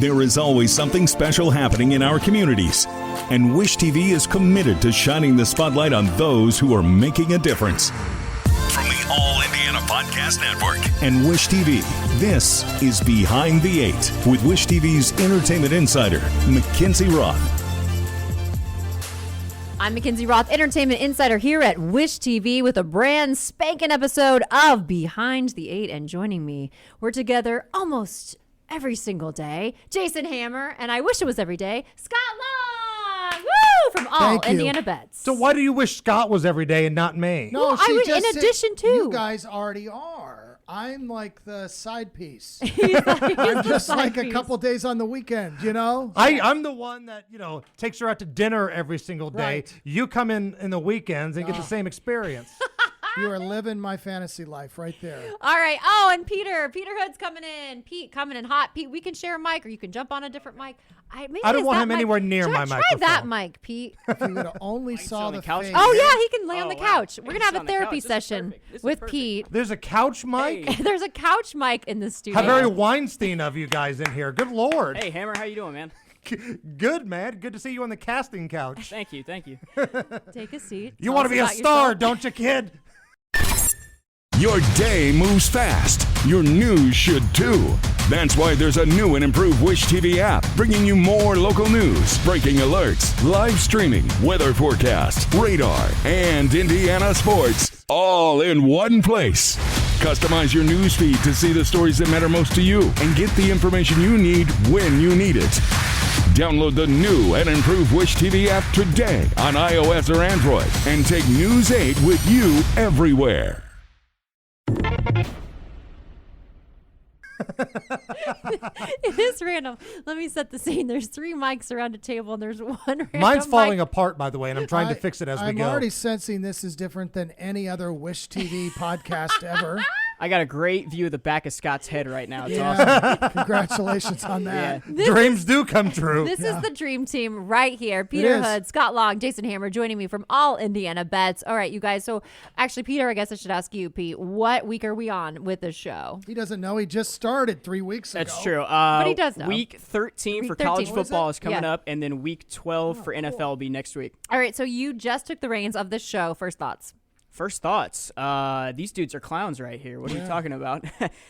There is always something special happening in our communities, and Wish TV is committed to shining the spotlight on those who are making a difference. From the All Indiana Podcast Network and Wish TV, this is Behind the Eight with Wish TV's entertainment insider, McKinzie Roth. I'm McKinzie Roth, entertainment insider here at Wish TV with a brand spanking episode of Behind the Eight. And joining me, we're together almost every single day. Jason Hammer, and I wish it was every day, Scott Long! Woo! From All Indiana Bets. So why do you wish Scott was every day and not me? No, well, I was in addition to. You guys already are. I'm like the side piece. He's I'm just like a couple days on the weekend, you know? I'm the one that, takes her out to dinner every single day. Right. You come in the weekends and get the same experience. You are living my fantasy life right there. All right. Oh, and Peter Hood's coming in. Pete coming in hot. Pete, we can share a mic or you can jump on a different mic. I don't want him anywhere near my microphone. Try that mic, Pete. If you would have only saw the couch. face. Oh, yeah, he can lay on the couch. Wow. We're going to have a therapy session with Pete. There's a couch mic? Hey. There's a couch mic in the studio. How very Weinstein of you guys in here. Good Lord. Hey, Hammer, how you doing, man? Good, man. Good to see you on the casting couch. Thank you. Take a seat. You want to be a star, don't you, kid? Your day moves fast. Your news should too. That's why there's a new and improved Wish TV app bringing you more local news, breaking alerts, live streaming, weather forecasts, radar, and Indiana sports all in one place. Customize your news feed to see the stories that matter most to you and get the information you need when you need it. Download the new and improved Wish TV app today on iOS or Android and take News 8 with you everywhere. It is random. Let me set the scene. There's 3 mics around a table, and there's one random Mine's falling mic. apart, by the way, and I'm trying to fix it as we go. I'm already sensing this is different than any other Wish TV podcast ever. I got a great view of the back of Scott's head right now. It's Yeah. awesome. Congratulations on that. Dreams do come true. This is the dream team right here. Peter is. Hood, Scott Long, Jason Hammer joining me from All Indiana Bets. All right, you guys. So actually, Peter, I guess I should ask you, Pete, what week are we on with this show? He doesn't know. He just started 3 weeks ago. That's true. But he does know. Week 13 for 13. college What is football it? is coming Yeah. up, and then week 12 for NFL will be next week. All right, so you just took the reins of this show. First thoughts. First thoughts. These dudes are clowns right here. What are you talking about?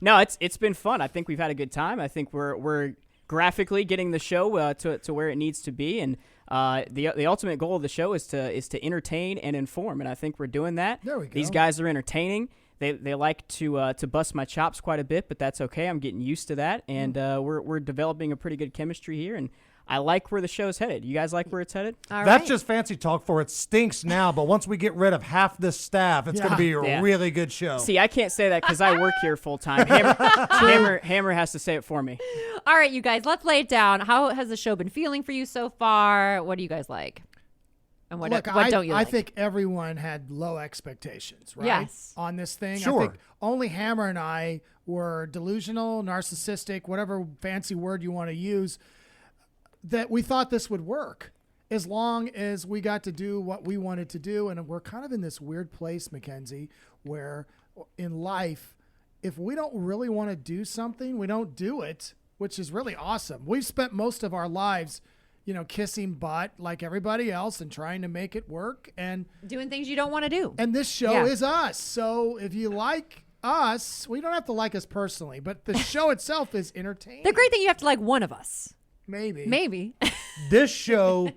No, it's been fun. I think we've had a good time. I think we're graphically getting the show to where it needs to be, and the ultimate goal of the show is to entertain and inform, and I think we're doing that. There we go. These guys are entertaining. They like to bust my chops quite a bit, but that's okay. I'm getting used to that, and we're developing a pretty good chemistry here, and I like where the show's headed. You guys like where it's headed? All That's right. just fancy talk for it stinks now, but once we get rid of half this staff, it's going to be a Yeah. really good show. See, I can't say that because I work here full time. Hammer has to say it for me. All right, you guys, let's lay it down. How has the show been feeling for you so far? What do you guys like? And what, Look, what don't you like? I think everyone had low expectations, right? Yes. On this thing. Sure. I think only Hammer and I were delusional, narcissistic, whatever fancy word you want to use, that we thought this would work as long as we got to do what we wanted to do. And we're kind of in this weird place, McKenzie, where in life, if we don't really want to do something, we don't do it, which is really awesome. We've spent most of our lives kissing butt like everybody else and trying to make it work. And Doing things you don't want to do. and this show Yeah. is us. So if you like us, we don't have to like us personally, but the show itself is entertaining. The great thing, you have to like one of us. Maybe. This show,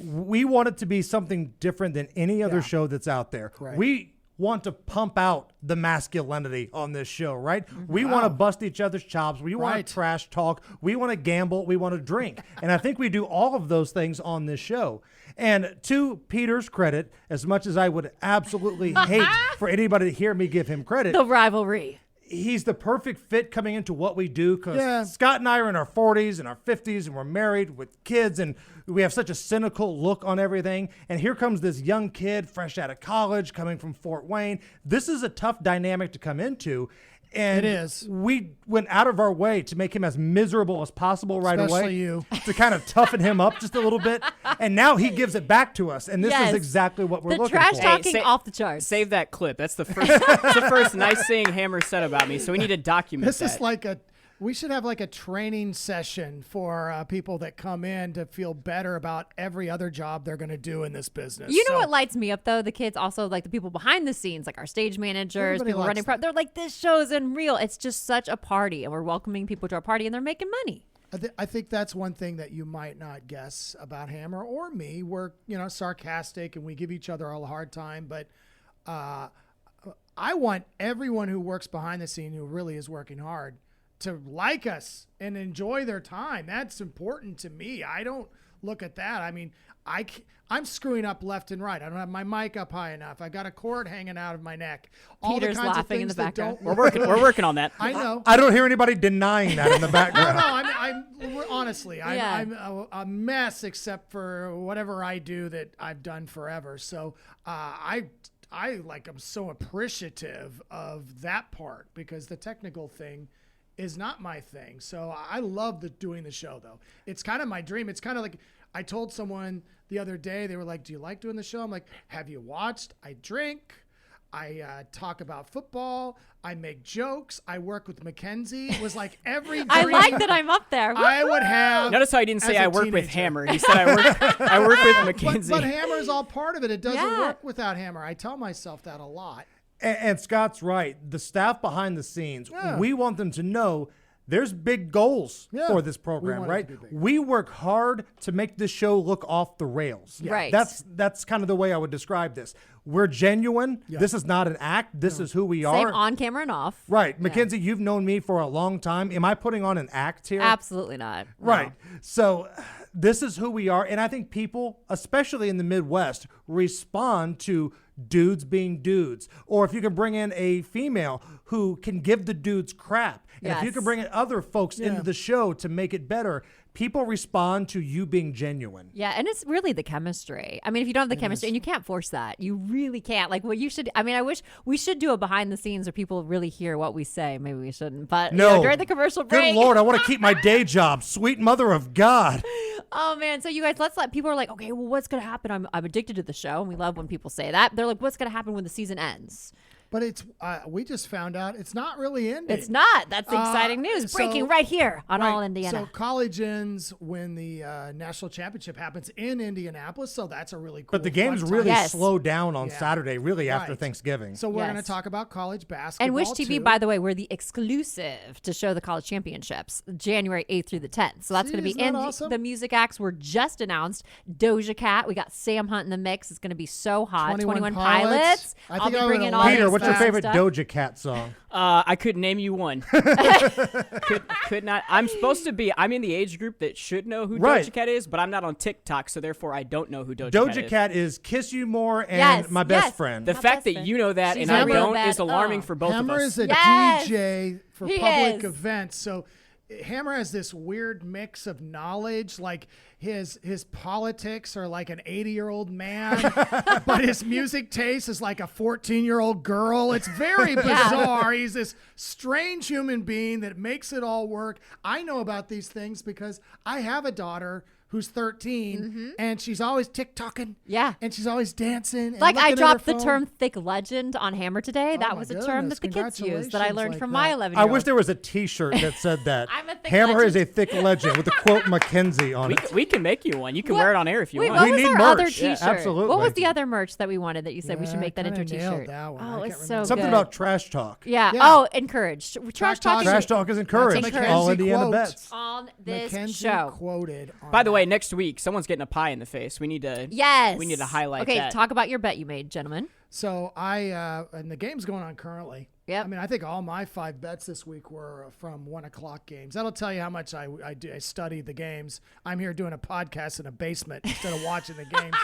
we want it to be something different than any other show that's out there. Right. We want to pump out the masculinity on this show, right? We want to bust each other's chops. We want Right. to trash talk. We want to gamble. We want to drink. And I think we do all of those things on this show. And to Peter's credit, as much as I would absolutely hate for anybody to hear me give him credit, The rivalry. he's the perfect fit coming into what we do because Yeah. Scott and I are in our 40s and our 50s and we're married with kids and we have such a cynical look on everything. And here comes this young kid fresh out of college coming from Fort Wayne. This is a tough dynamic to come into. And It is. we went out of our way to make him as miserable as possible right Especially away. you. To kind of toughen him up just a little bit. And now he gives it back to us. And this Yes. is exactly what we're The looking trash for. talking Hey, off the charts. Save that clip. That's the first nice thing Hammer said about me. So we need to document This that. is like a We should have like a training session for people that come in to feel better about every other job they're going to do in this business. You know what lights me up though? The kids also like the people behind the scenes, like our stage managers, Everybody people likes running prep. They're like, this show's unreal. It's just such a party, and we're welcoming people to our party, and they're making money. I think that's one thing that you might not guess about Hammer or me. We're, sarcastic and we give each other a hard time, but I want everyone who works behind the scene who really is working hard to like us and enjoy their time. That's important to me. I don't look at that. I mean, I'm screwing up left and right. I don't have my mic up high enough. I got a cord hanging out of my neck. All Peter's the kinds of laughing in things the that background. don't We're working on that. I know. I don't hear anybody denying that in the background. Honestly, I'm a mess except for whatever I do that I've done forever. So I'm so appreciative of that part because the technical thing is not my thing. So I love doing the show though. It's kind of my dream. It's kind of like I told someone the other day, they were like, do you like doing the show? I'm like, have you watched? I drink. I talk about football. I make jokes. I work with McKinzie. It was like every dream I like that I'm up there. I would have. Notice how he didn't say as a I work with teenager. Hammer. He said I work with McKinzie. But Hammer is all part of it. It doesn't Yeah. work without Hammer. I tell myself that a lot. And Scott's right. The staff behind the scenes, we want them to know there's big goals for this program, want it right? to be big. We work hard to make this show look off the rails. Right. That's kind of the way I would describe this. We're genuine. Yeah. This is not an act. This is who we Same are. on camera and off. Right. McKinzie, you've known me for a long time. Am I putting on an act here? Absolutely not. No. Right. So this is who we are. And I think people, especially in the Midwest, respond to dudes being dudes. Or if you can bring in a female who can give the dudes crap. And if you Yes. can bring in other folks into the show to make it better, people respond to you being genuine. Yeah, and it's really the chemistry. I mean, if you don't have the chemistry, and you can't force that. You really can't. Like, what you should, I mean, I wish we should do a behind the scenes where people really hear what we say. Maybe we shouldn't. But No. during the commercial break. Good Lord, I want to keep my day job. Sweet mother of God. Oh, man. So you guys, let's let people are like, okay, well, what's going to happen? I'm addicted to the show. And we love when people say that. They're like, what's going to happen when the season ends? But it's we just found out it's not really ending. It's not. That's exciting news. Breaking right here on All Indiana. So college ends when the national championship happens in Indianapolis. So that's a really cool. But the games fun time. really Yes. slow down on Yeah. Saturday, really after Right. Thanksgiving. So we're Yes. going to talk about college basketball. And Wish TV, too. by the way, we're the exclusive to show the college championships, January 8th through the 10th. So that's See, going to be isn't that in awesome? the music acts were just announced. Doja Cat, we got Sam Hunt in the mix. It's going to be so hot. 21 Pilots. I I'll think be I would bringing all like Peter, these what's your fun favorite stuff. Doja Cat song? I couldn't name you one. could not. I'm supposed to be. I'm in the age group that should know who Right. Doja Cat is, but I'm not on TikTok, so therefore I don't know who Doja, Doja is. Cat is Kiss You More and Yes, My Best yes. Friend. The My fact best that friend. you know that She's and I real don't bad. is alarming Oh. for both Hammer of us. is a Yes. DJ for He public is. events. So Hammer has this weird mix of knowledge. Like his politics are like an 80-year-old man, but his music taste is like a 14-year-old girl. It's very bizarre. He's this strange human being that makes it all work. I know about these things because I have a daughter who's 13 and she's always TikToking. Yeah. And she's always dancing. And Like I looking at her dropped the phone. term thick legend on Hammer today. That my was a term goodness, that the kids use that I congratulations learned like from that. my 11-year-old. I wish there was a T-shirt that said that. I'm a thick Hammer legend. is a thick legend with the quote McKenzie on it. We can make you one. You can wear it on air if you Wait, want. what We was need our merch. other Yeah, T-shirt? absolutely. What was the other merch that we wanted that you said we should Yeah, make that I into a kinda nailed T-shirt? that one. Oh, I it's can't so remember. Something good. about trash talk. Yeah. Yeah. Oh, encouraged. Trash talk talk. is- Trash talk is encouraged. That's a All McKenzie Indiana quote. bets. on this McKenzie show. quoted. On By the way, that. next week someone's getting a pie in the face. We need to. Yes. We need to highlight Okay, that. talk about your bet you made, gentlemen. So and the game's going on currently. Yep. I mean, I think all my 5 bets this week were from 1:00 games. That'll tell you how much I study the games. I'm here doing a podcast in a basement instead of watching the games.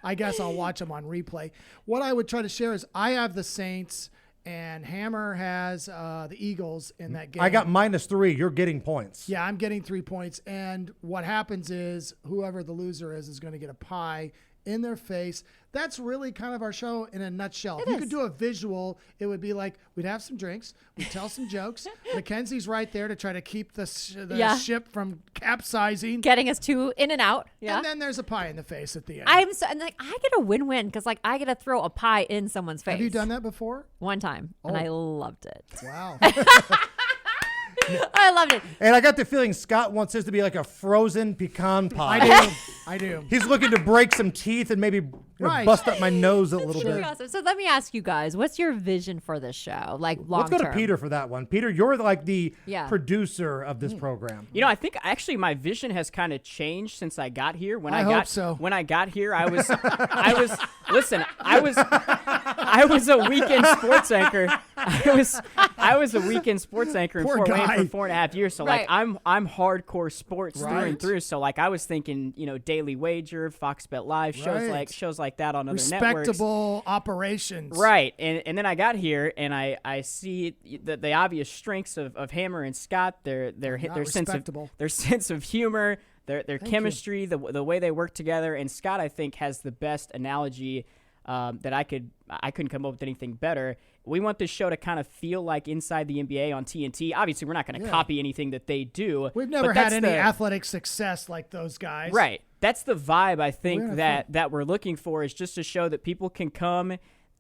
I guess I'll watch them on replay. What I would try to share is I have the Saints and Hammer has the Eagles in that game. I got -3. You're getting points. Yeah, I'm getting 3 points. And what happens is whoever the loser is going to get a pie in their face. That's really kind of our show in a nutshell. If you could do a visual, it would be like we'd have some drinks, we'd tell some jokes. Mackenzie's right there to try to keep the ship from capsizing. Getting us two in and out. Yeah. And then there's a pie in the face at the end. I'm so and like I get a win-win because like I get to throw a pie in someone's face. Have you done that before? one time and I loved it. Wow. I loved it. And I got the feeling Scott wants his to be like a frozen pecan pie. I do. He's looking to break some teeth and maybe Right. bust up my nose a little Pretty bit. awesome. So let me ask you guys, what's your vision for this show? Like long Let's go to term? Peter for that one. Peter, you're like the Yeah. producer of this program. You know, I think actually my vision has kind of changed since I got here. When I I hope got so. when I got here, I was I was a weekend sports anchor. I was a weekend sports anchor in Poor Fort Wayne guy. for 4.5 years. So Right. like I'm hardcore sports through and Right. through. So like I was thinking, Daily Wager, Fox Bet Live, shows Right. like that on other networks. Respectable operations. Right, and then I got here and I see the obvious strengths of Hammer and Scott, their respectable. sense of humor, their chemistry, the way they work together, and Scott I think has the best analogy that I couldn't come up with anything better. We want this show to kind of feel like Inside the NBA on TNT. Obviously, we're not going to copy anything that they do. We've never but had that's any the- athletic success like those guys. Right. That's the vibe I think gonna that we're looking for, is just to show that people can come.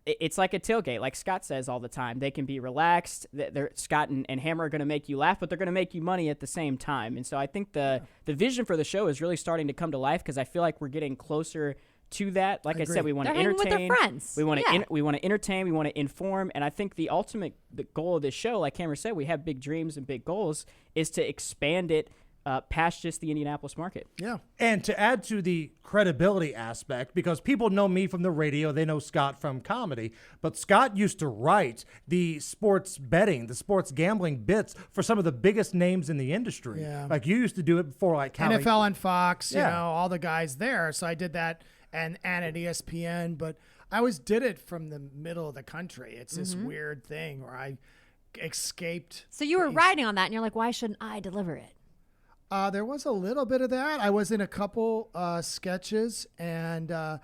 It's like a tailgate, like Scott says all the time. They can be relaxed. Scott and Hammer are going to make you laugh, but they're going to make you money at the same time. And so I think the vision for the show is really starting to come to life, because I feel like we're getting closer to that. Like I said, we want to They're hanging with entertain. their friends. We want Yeah. to we want to entertain. We want to inform. And I think the goal of this show, like Hammer said, we have big dreams and big goals, is to expand it past just the Indianapolis market. Yeah. And to add to the credibility aspect, because people know me from the radio, they know Scott from comedy, but Scott used to write the sports betting, the sports gambling bits for some of the biggest names in the industry. Yeah. Like you used to do it before, like Callie. NFL and Fox, Yeah. all the guys there. So I did that and at ESPN, but I always did it from the middle of the country. It's this weird thing where I escaped. So you were writing on that, and you're like, why shouldn't I deliver it? There was a little bit of that. I was in a couple sketches, and I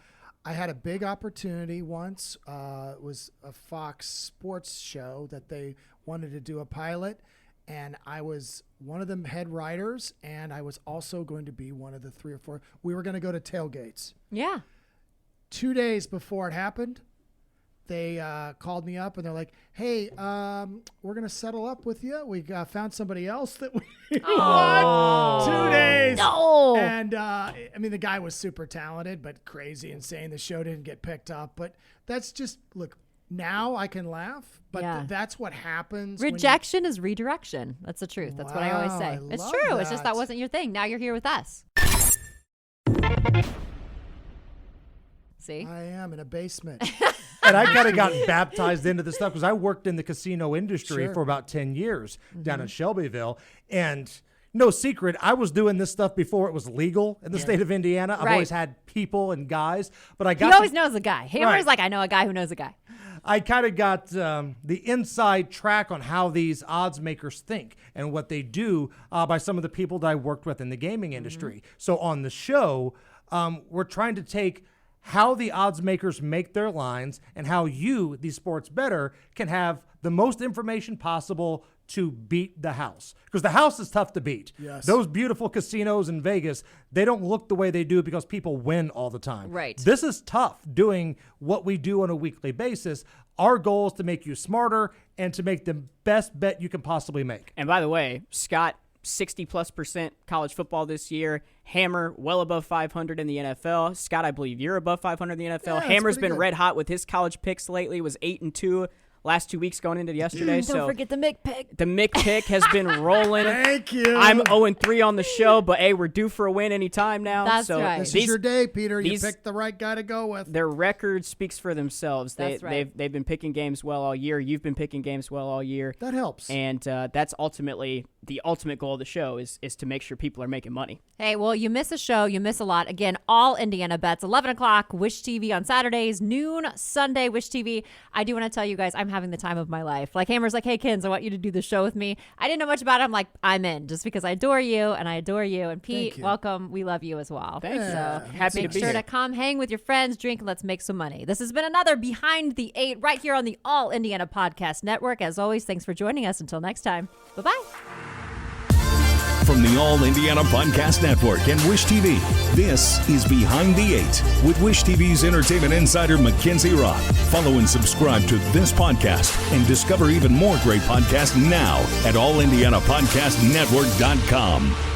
had a big opportunity once. It was a Fox sports show that they wanted to do a pilot, and I was one of the head writers, and I was also going to be one of the 3 or 4. We were going to go to tailgates. Yeah. 2 days before it happened, they called me up and they're like, "Hey, we're gonna settle up with you. We found somebody else that we want." 2 days. No. And I mean, the guy was super talented, but crazy, insane. The show didn't get picked up, but that's just look. Now I can laugh, but Yeah. that's what happens. when you- Rejection is redirection. That's the truth. That's what I always Wow, say. I It's love true. It's just that that. wasn't your thing. Now you're here with us. See? I am in a basement. And I kind of got baptized into this stuff because I worked in the casino industry Sure. for about 10 years down in Shelbyville. And no secret, I was doing this stuff before it was legal in the state of Indiana. I've Right. always had people and guys, but I He got always knows a guy. Hammer's Right. like, I know a guy who knows a guy. I kind of got the inside track on how these odds makers think and what they do by some of the people that I worked with in the gaming industry. So on the show, we're trying to take how the odds makers make their lines and how you, the sports bettor, can have the most information possible to beat the house. Because the house is tough to beat. Yes. Those beautiful casinos in Vegas, they don't look the way they do because people win all the time. Right. This is tough doing what we do on a weekly basis. Our goal is to make you smarter and to make the best bet you can possibly make. And by the way, Scott, 60+% college football this year. Hammer, well above 500 in the NFL. Scott, I believe you're above 500 in the NFL. Yeah, that's Hammer's pretty been good. red hot with his college picks lately. Was 8-2 last 2 weeks going into yesterday. Don't forget the Mick pick. The Mick pick has been rolling. Thank you. I'm 0-3 on the show, but hey, we're due for a win anytime now. That's so right. This these- is your day, Peter. You these- picked the right guy to go with. Their record speaks for themselves. That's right. They've been picking games well all year. You've been picking games well all year. That helps. And that's ultimately the ultimate goal of the show is to make sure people are making money. Hey, well, you miss a show, you miss a lot. Again, all Indiana bets, 11 o'clock, Wish TV on Saturdays, noon Sunday, Wish TV. I do want to tell you guys, I'm having the time of my life. Like, Hammer's like, hey, Kins, I want you to do the show with me. I didn't know much about it. I'm like, I'm in, just because I adore you, and I adore you. And Pete, Thank you. welcome. We love you as well. Thank you. So Happy make to be sure here. to come hang with your friends, drink, and let's make some money. This has been another Behind the Eight right here on the All Indiana Podcast Network. As always, thanks for joining us. Until next time, bye-bye. From the All Indiana Podcast Network and Wish TV, this is Behind the Eight with Wish TV's entertainment insider McKinzie Rock. Follow and subscribe to this podcast and discover even more great podcasts now at allindianapodcastnetwork.com.